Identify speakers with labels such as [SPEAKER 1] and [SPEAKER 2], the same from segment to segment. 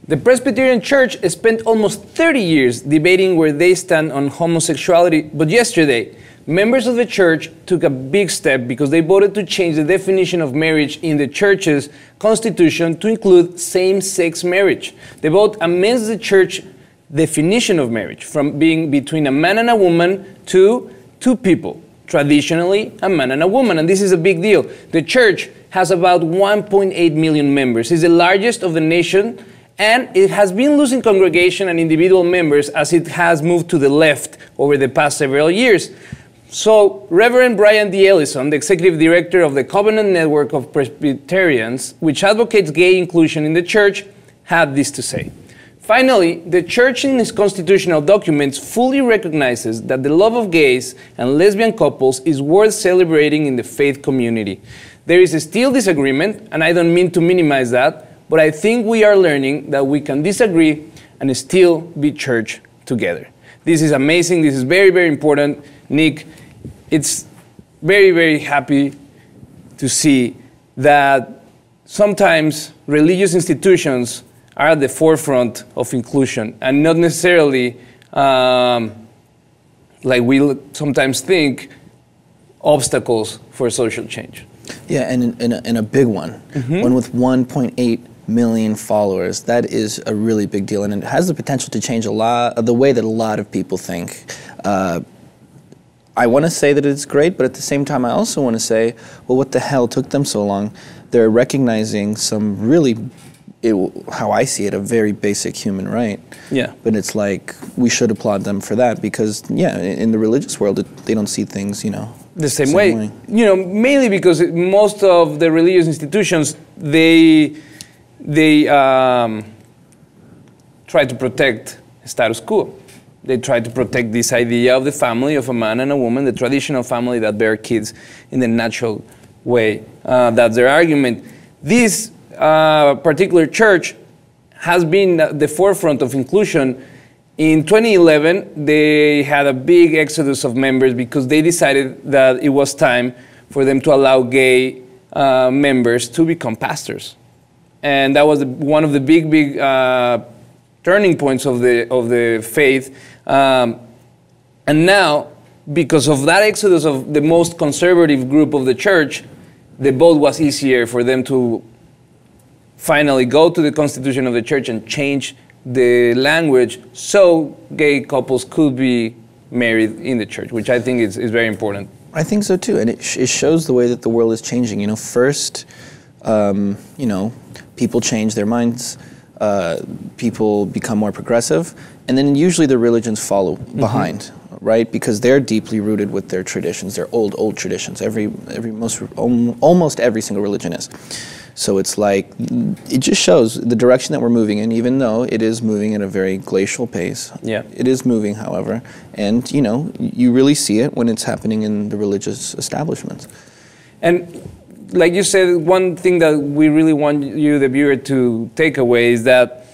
[SPEAKER 1] The Presbyterian Church spent almost 30 years debating where they stand on homosexuality, but yesterday, members of the church took a big step because they voted to change the definition of marriage in the church's constitution to include same-sex marriage. The vote amends the church definition of marriage from being between a man and a woman to two people, traditionally a man and a woman, and this is a big deal. The church has about 1.8 million members. It's the largest of the nation, and it has been losing congregation and individual members as it has moved to the left over the past several years. So, Reverend Brian D. Ellison, the executive director of the Covenant Network of Presbyterians, which advocates gay inclusion in the church, had this to say. Finally, the church in its constitutional documents fully recognizes that the love of gays and lesbian couples is worth celebrating in the faith community. There is still disagreement, and I don't mean to minimize that, but I think we are learning that we can disagree and still be church together. This is amazing. This is very, very important. Nick, it's very, very happy to see that sometimes religious institutions are at the forefront of inclusion and not necessarily, like we sometimes think, obstacles for social change.
[SPEAKER 2] Yeah, and a big one. One with 1.8 million followers. That is a really big deal, and it has the potential to change a lot of the way that a lot of people think. I want to say that it's great, but at the same time I also want to say, well, what the hell took them so long? They're recognizing some really, how I see it, a very basic human right.
[SPEAKER 1] Yeah.
[SPEAKER 2] But it's like, we should applaud them for that because, yeah, in the religious world, they don't see things, you know,
[SPEAKER 1] the same way. You know, mainly because most of the religious institutions, they try to protect status quo. They try to protect this idea of the family of a man and a woman, the traditional family that bear kids in the natural way. That's their argument. This particular church has been at the forefront of inclusion. In 2011, they had a big exodus of members because they decided that it was time for them to allow gay members to become pastors. And that was one of the big turning points of the faith. And now, because of that exodus of the most conservative group of the church, the vote was easier for them to finally go to the constitution of the church and change the language so gay couples could be married in the church, which I think is very important.
[SPEAKER 2] I think so too, and it shows the way that the world is changing. You know, first, you know, people change their minds, people become more progressive, and then usually the religions follow behind, right? Because they're deeply rooted with their traditions, their old traditions. Almost every single religion is. So it's like, it just shows the direction that we're moving in, even though it is moving at a very glacial pace.
[SPEAKER 1] Yeah.
[SPEAKER 2] It is moving, however, and you know, you really see it when it's happening in the religious establishments.
[SPEAKER 1] And like you said, one thing that we really want you, the viewer, to take away is that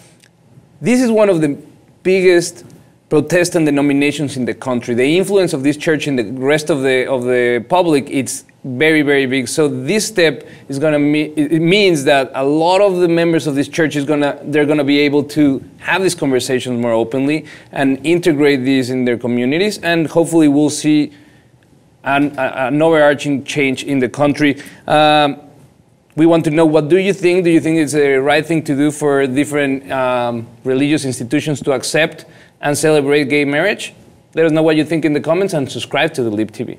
[SPEAKER 1] this is one of the biggest Protestant denominations in the country. The influence of this church in the rest of the public, it's very, very big. So this step is going to it means that a lot of the members of this church they're going to be able to have these conversations more openly and integrate these in their communities, and hopefully we'll see an overarching change in the country. We want to know, what do you think? Do you think it's the right thing to do for different religious institutions to accept and celebrate gay marriage? Let us know what you think in the comments and subscribe to the Lib TV.